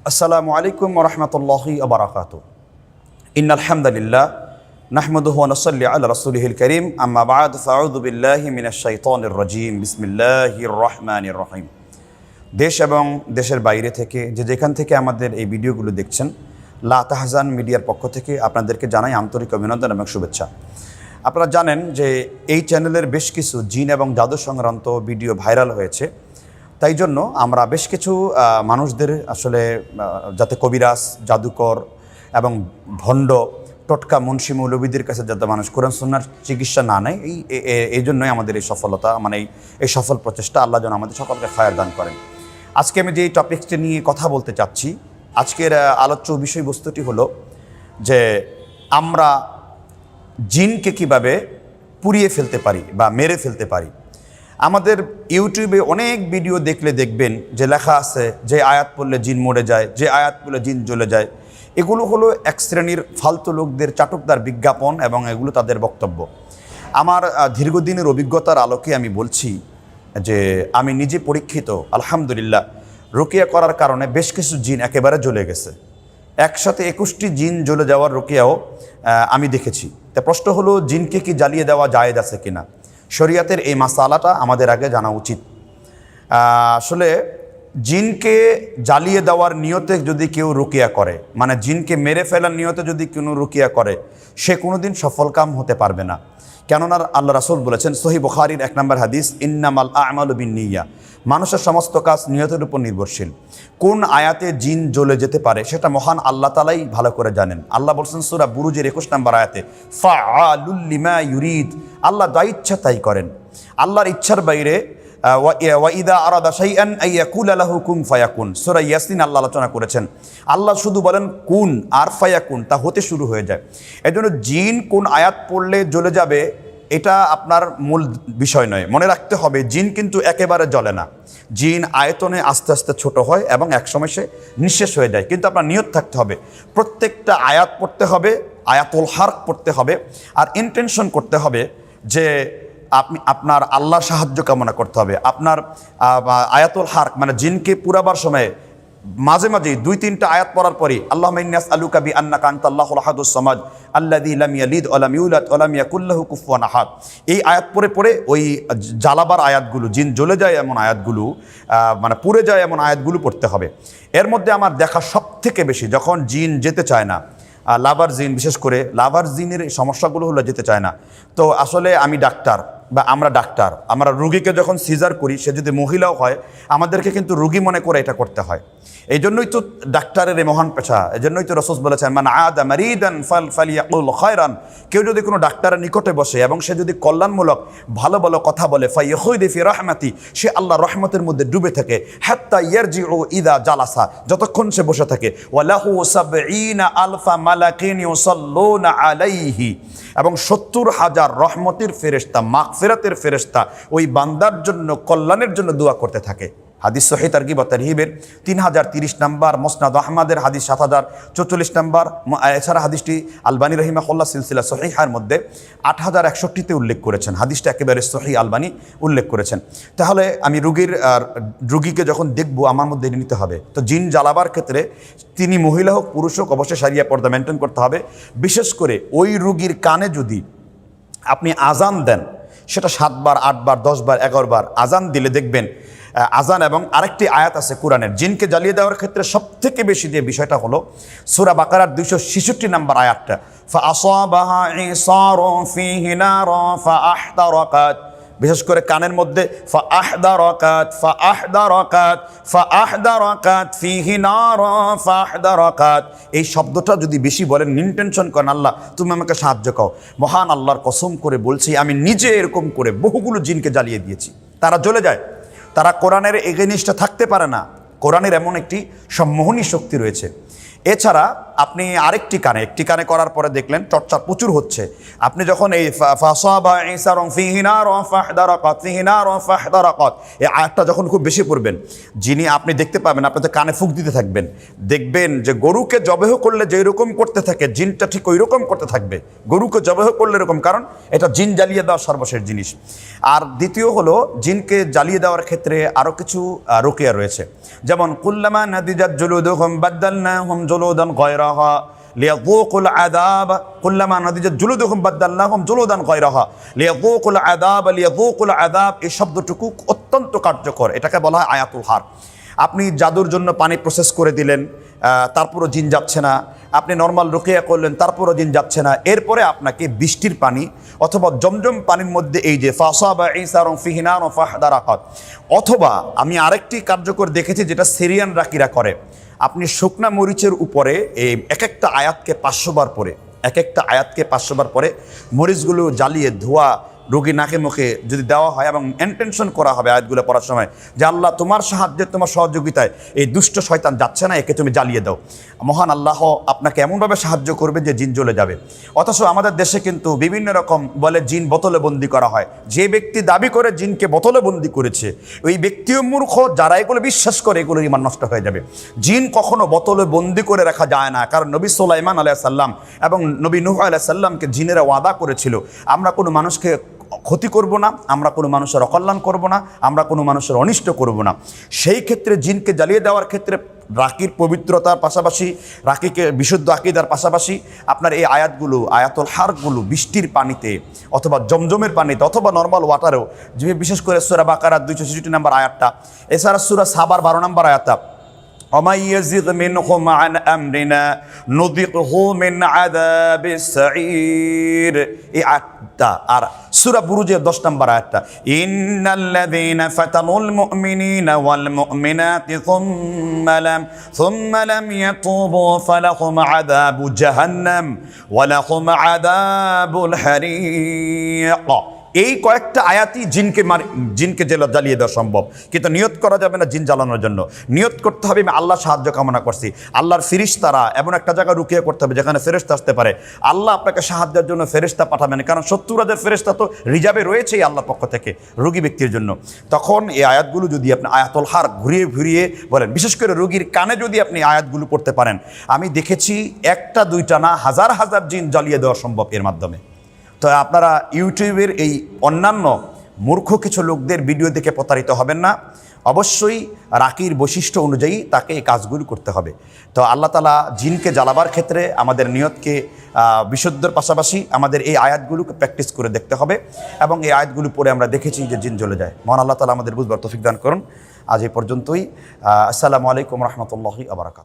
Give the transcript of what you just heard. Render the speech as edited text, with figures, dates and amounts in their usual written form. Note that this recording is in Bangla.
আসসালামু আলাইকুম ওয়া রাহমাতুল্লাহি ওয়া বারাকাতুহু। ইন্নাল হামদালিল্লাহ নাহমাদুহু ওয়া নুসাল্লি আলা রাসূলিহিল কারীম, আম্মা বা'দ, ফাআউযু বিল্লাহি মিনাশ শাইতানির রাজীম। বিসমিল্লাহির রহমানির রহিম। দেশ এবং দেশের বাইরে থেকে যেখান থেকে আমাদের এই ভিডিওগুলো দেখছেন, লা তাহজান মিডিয়ার পক্ষ থেকে আপনাদেরকে জানাই আন্তরিক অভিনন্দন এবং শুভেচ্ছা। আপনারা জানেন যে এই চ্যানেলের বেশ কিছু জিন এবং জাদু সংক্রান্ত ভিডিও ভাইরাল হয়েছে। তাই জন্য আমরা বেশ কিছু মানুষদের আসলে যাতে কবিরাজ, জাদুকর এবং ভণ্ড, টোটকা, মুন্সি, মৌলবীদের কাছে যাতে মানুষ কোরআন সুন্নাহর চিকিৎসা না নেয়, এই জন্যই আমাদের এই সফলতা, মানে এই সফল প্রচেষ্টা। আল্লাহ যেন আমাদের সকলকে খায়ের দান করেন। আজকে আমি যে টপিকটি নিয়ে কথা বলতে চাচ্ছি, আজকের আলোচ্য বিষয়বস্তুটি হলো যে আমরা জিনকে কিভাবে পুড়িয়ে ফেলতে পারি বা মেরে ফেলতে পারি। আমাদের ইউটিউবে অনেক ভিডিও দেখলে দেখবেন যে লেখা আছে যে আয়াত পড়লে জিন মরে যায়, যে আয়াত পড়লে জিন জ্বলে যায়। এগুলো হলো এক শ্রেণীর ফালতু লোকদের চাটকদার বিজ্ঞাপন এবং এগুলো তাদের বক্তব্য। আমার দীর্ঘদিনের অভিজ্ঞতার আলোকে আমি বলছি যে আমি নিজে পরীক্ষিত, আলহামদুলিল্লাহ, রুকিয়া করার কারণে বেশ কিছু জিন একেবারে জ্বলে গেছে। একসাথে 21টি জিন জ্বলে যাওয়ার রুকিয়াও আমি দেখেছি। তা প্রশ্ন হলো, জিনকে কি জ্বালিয়ে দেওয়া জায়েজ আছে কিনা? শরিয়াতের এই মাসালাটা আমাদের আগে জানা উচিত। আসলে জিনকে জ্বালিয়ে দেওয়ার নিয়তে যদি কেউ রুকিয়া করে, মানে জিনকে মেরে ফেলার নিয়তে যদি কোনো রুকিয়া করে, সে কোনোদিন সফলকাম হতে পারবে না। কেননা আল্লাহ রাসূল বলেছেন, সহিহ বুখারীর 1 নম্বর হাদিস, ইন্নামাল আ'মালু বিন্নিয়া, মানুষের সমস্ত কাজ নিয়তের উপর নির্ভরশীল। কোন আয়াতে জিন জ্বলে যেতে পারে সেটা মহান আল্লাহ তাআলাই ভালো করে জানেন। আল্লাহ বলছেন সূরা বুরুজের 21 নম্বর আয়াতে, ফাআলুল লিমা ইউরিদ, আল্লাহ যা ইচ্ছা তাই করেন। আল্লাহর ইচ্ছার বাইরে ওয়া ইযা আরাদা শাইআন আইয়াকুলা লাহু কুন ফায়াকুন, সূরা ইয়াসিন আল্লাহ আলোচনা করেছেন। আল্লাহ শুধু বলেন কুন আর ফায়াকুন, তা হতে শুরু হয়ে যায়। এজন্য জিন কোন আয়াত পড়লে জ্বলে যাবে এটা আপনার মূল বিষয় নয়। মনে রাখতে হবে, জিন কিন্তু একেবারে জ্বলে না। জিন আয়তনে আস্তে আস্তে ছোট হয় এবং একসময় সে নিঃশেষ হয়ে যায়। কিন্তু আপনার নিয়ত থাকতে হবে, প্রত্যেকটা আয়াত পড়তে হবে, আয়াতুল হারক পড়তে হবে, আর ইন্টেনশন করতে হবে যে আপনার আল্লাহর সাহায্য কামনা করতে হবে। আপনার আয়াতুল হারক মানে জিনকে পুরাবার সময় মাঝে মাঝে 2-3টা আয়াত পড়ার পরই আল্লাহুম্মা ইন্নী আসআলুকা বিআন্নাকা আনতাল্লাহুল আহাদুস সামাদ আল্লাযী লাম ইয়ালিদ ওয়া লাম ইউলাদ ওয়া লাম ইয়াকুল লাহু কুফুয়ান আহাদ, এই আয়াত পড়ে পড়ে ওই জ্বালাবার আয়াতগুলো, জিন জ্বলে যায় এমন আয়াতগুলো, মানে পুড়ে যায় এমন আয়াতগুলো পড়তে হবে। এর মধ্যে আমার দেখা সবথেকে বেশি, যখন জিন যেতে চায় না, লাভার জিন, বিশেষ করে লাভার জিনের সমস্যাগুলো হলো যেতে চায় না। তো আসলে আমি ডাক্তার বা আমরা ডাক্তার, আমরা রুগীকে যখন সিজার করি, সে যদি মহিলাও হয়, আমাদেরকে কিন্তু রুগী মনে করে এটা করতে হয়। এই জন্যই তো ডাক্তারের এই মহান পেশা। এই জন্যই তো রাসূল বলেছেন, মান আদা মারিদান ফালইয়াকুল খায়রান, কেউ যদি কোনো ডাক্তারের নিকটে বসে এবং সে যদি কল্যাণমূলক ভালো ভালো কথা বলে, ফায়াখুযু ফি রাহমাতি, সে আল্লাহর রহমতের মধ্যে ডুবে থাকে। হাত্তা ইয়ারজিউ ইদা জালাসা, যতক্ষণ সে বসে থাকে। ওয়া লাহু ৭০ আলফা মালাকিন ইউসাল্লুনা আলাইহি, এবং ৭০,০০০ রহমতের ফেরেশতা, মাগফিরাতের ফেরেশতা ওই বান্দার জন্য, কল্যাণের জন্য দোয়া করতে থাকে। হাদিস সহিহ তারগিব ওয়া তারহিবের 3030 নম্বর, মুসনাদ আহমদের হাদিস 7044 নম্বর। এছাড়া হাদিসটি আলবানী রাহিমাহুল্লাহ সিলসিলা সহিহার মধ্যে 8161তে উল্লেখ করেছেন। হাদিসটা একেবারে সহিহ, আলবানী উল্লেখ করেছেন। তাহলে আমি রুগীকে যখন দেখব, আমার মধ্যে নিতে হবে। তো জিন জ্বালাবার ক্ষেত্রে তিনি মহিলা হোক পুরুষ হোক, অবশ্যই শারিয়া পর্দা মেনটেন করতে হবে। বিশেষ করে ওই রুগীর কানে যদি আপনি আজান দেন, সেটা 7 বার, 8 বার, 10 বার, 11 বার আজান দিলে দেখবেন আজান। এবং আরেকটি আয়াত আছে কোরআনের জিনকে জ্বালিয়ে দেওয়ার ক্ষেত্রে সবথেকে বেশি যে বিষয়টা হলো সূরা বাকারার 266 নম্বর আয়াতটা, ফাআসাবাহা ইসারুন ফীহি নারুন ফাআহতারাকাত, বিশেষ করে কানের মধ্যে ফাআহদারাকাত ফাআহদারাকাত ফাআহদারাকাত ফীহি নারুন ফাআহদারাকাত, এই শব্দটা যদি বেশি বলেন, ইন্টেনশন করেন, আল্লাহ তুমি আমাকে সাহায্য করো, মহান আল্লাহর কসম করে বলছি, আমি নিজে এরকম করে বহুগুলো জিনকে জ্বালিয়ে দিয়েছি। তারা জ্বলে যায়, তারা কোরআনের এগেনিস্টে থাকতে পারে না। কোরআনের এমন একটি সম্মোহনী শক্তি রয়েছে। এছাড়া আপনি একটি কানে করার পরে দেখলেন চর্চা প্রচুর হচ্ছে, আপনি যখন এই ফাসাবা ইসারুন ফিহি নারুন ফাহদারাকাত ফিহি নারুন ফাহদারাকাত এই আয়াতটা যখন খুব বেশি পড়বেন, যিনি আপনি দেখতে পাবেন, আপনি তো কানে ফুঁক দিতে থাকবেন, দেখবেন যে গরুকে জবেহ করলে যেই রকম করতে থাকে জিনটা ঠিক ওই রকম করতে থাকবে। গরুকে জবেহ করলে এরকম, কারণ এটা জিন জ্বালিয়ে দেওয়া সর্বশেষ জিনিস। আর দ্বিতীয় হলো জিনকে জ্বালিয়ে দেওয়ার ক্ষেত্রে আরও কিছু রুকিয়া রয়েছে, যেমন কুল্লামা নাদিজাত জুলুদুহুম বাদদালনাহুম জুলুদান গায়রাহা লিয়াযুকুল আযাব, কুল্লামা নাদিজাত জুলুদুহুম বাদদালনাহুম জুলুদান গায়রাহা লিয়াযুকুল আযাব, লিয়াযুকুল আযাব এই শব্দটুকু অত্যন্ত কার্যকর, এটাকে বলা হয় আয়াতুল হার। আপনি জাদুর জন্য পানি প্রসেস করে দিলেন, তারপরও জিন যাচ্ছে না, আপনি নর্মাল রুকিয়া করলেন, তারপরও জিন যাচ্ছে না, এরপরে আপনাকে বৃষ্টির পানি অথবা জমজম পানির মধ্যে এই যে ফাসাবা ইসারুন ফিহি নারুন ফাহদারাকাত, অথবা আমি আরেকটি কার্যকর দেখেছি যেটা সিরিয়ান রাকিরা করে, আপনি শুকনা মরিচের উপরে এই এক একটা আয়াতকে 500 বার পরে, এক একটা আয়াতকে 500 বার পরে মরিচগুলো জ্বালিয়ে ধোয়া রোগী নাকে মুখে যদি দেওয়া হয় এবং ইন্টেনশন করা হবে আয়াতগুলো পড়ার সময় যে আল্লাহ তোমার সাহায্যে তোমার সহযোগিতায় এই দুষ্ট শয়তান যাচ্ছে না, একে তুমি জ্বালিয়ে দাও, মহান আল্লাহ আপনাকে এমনভাবে সাহায্য করবে যে জিন জ্বলে যাবে। অথচ আমাদের দেশে কিন্তু বিভিন্ন রকম বলে জিন বোতলে বন্দি করা হয়, যে ব্যক্তি দাবি করে জিনকে বোতলে বন্দি করেছে ওই ব্যক্তিও মূর্খ, যারা এগুলো বিশ্বাস করে এগুলোর ঈমান নষ্ট হয়ে যাবে। জিন কখনো বোতলে বন্দি করে রাখা যায় না, কারণ নবী সুলাইমান আলাইহিস সালাম এবং নবী নূহ আলাইহিস সালামকে জিনেরা ওয়াদা করেছিল আমরা কোনো মানুষকে ক্ষতি করব না, আমরা কোনো মানুষের অকল্যাণ করব না, আমরা কোনো মানুষের অনিষ্ট করব না। সেই ক্ষেত্রে জিনকে জ্বালিয়ে দেওয়ার ক্ষেত্রে রাকির পবিত্রতার পাশাপাশি, রাকিকে বিশুদ্ধ আকীদার পাশাপাশি আপনার এই আয়াতগুলো, আয়াতুল হারগুলো বৃষ্টির পানিতে অথবা জমজমের পানিতে অথবা নর্মাল ওয়াটারেও, যে বিশেষ করে সূরা বাকারার 266 নম্বর আয়াতটা, এছাড়া সূরা সাবার 12 নম্বর আয়াতটা ومن يزغ منهم عن أمرنا نذقه من عذاب السعير এই আয়াতটা। আর সূরা বুরুজের 10 নম্বর আয়াতটা ইন্নাল্লাযীনা ফাতানুল মুমিনিনা ওয়াল মুমিনাতি সুম্মা লাম ইয়াতুবু ফালাহুম আযাবু জাহান্নাম ওয়া লাহুম আযাবুল হারিক। এই কয়েকটা আয়াতই জিনকে জ্বালিয়ে দেওয়া সম্ভব, কিন্তু নিয়ত করা যাবে না জিন জ্বালানোর জন্য। নিয়ত করতে হবে আমি আল্লাহ সাহায্য কামনা করছি, আল্লাহর ফেরেশতারা এমন একটা জায়গা রুকিয়ে করতে হবে যেখানে ফেরেশতা আসতে পারে, আল্লাহ আপনাকে সাহায্যের জন্য ফেরেশতা পাঠাবেন, কারণ 70,000 ফেরেশতা তো রিজার্ভে রয়েছেই আল্লাহর পক্ষ থেকে রোগী ব্যক্তির জন্য। তখন এই আয়াতগুলো যদি আপনি আয়াতুল হার ঘুরিয়ে ঘুরিয়ে বলেন, বিশেষ করে রোগীর কানে যদি আপনি আয়াতগুলো পড়তে পারেন, আমি দেখেছি একটা দুইটা না হাজার হাজার জিন জ্বালিয়ে দেওয়া সম্ভব এর মাধ্যমে। তো আপনারা ইউটিউবের এই অন্যান্য মূর্খ কিছু লোকদের ভিডিও দেখে প্রতারিত হবেন না, অবশ্যই রাকির বৈশিষ্ট্য অনুযায়ী তাকে এই কাজগুলো করতে হবে। তো আল্লাহ তাআলা জিনকে জ্বালাবার ক্ষেত্রে আমাদের নিয়তকে বিশুদ্ধর পাশাপাশি আমাদের এই আয়াতগুলোকে প্র্যাকটিস করে দেখতে হবে, এবং এই আয়াতগুলো পরে আমরা দেখেছি যে জিন জ্বলে যায়। মহান আল্লাহ তাআলা আমাদের বুঝবার তৌফিক দান করুন। আজ এই পর্যন্তই। আসসালামু আলাইকুম রহমতুল্লাহি ওয়া বারাকাতুহু।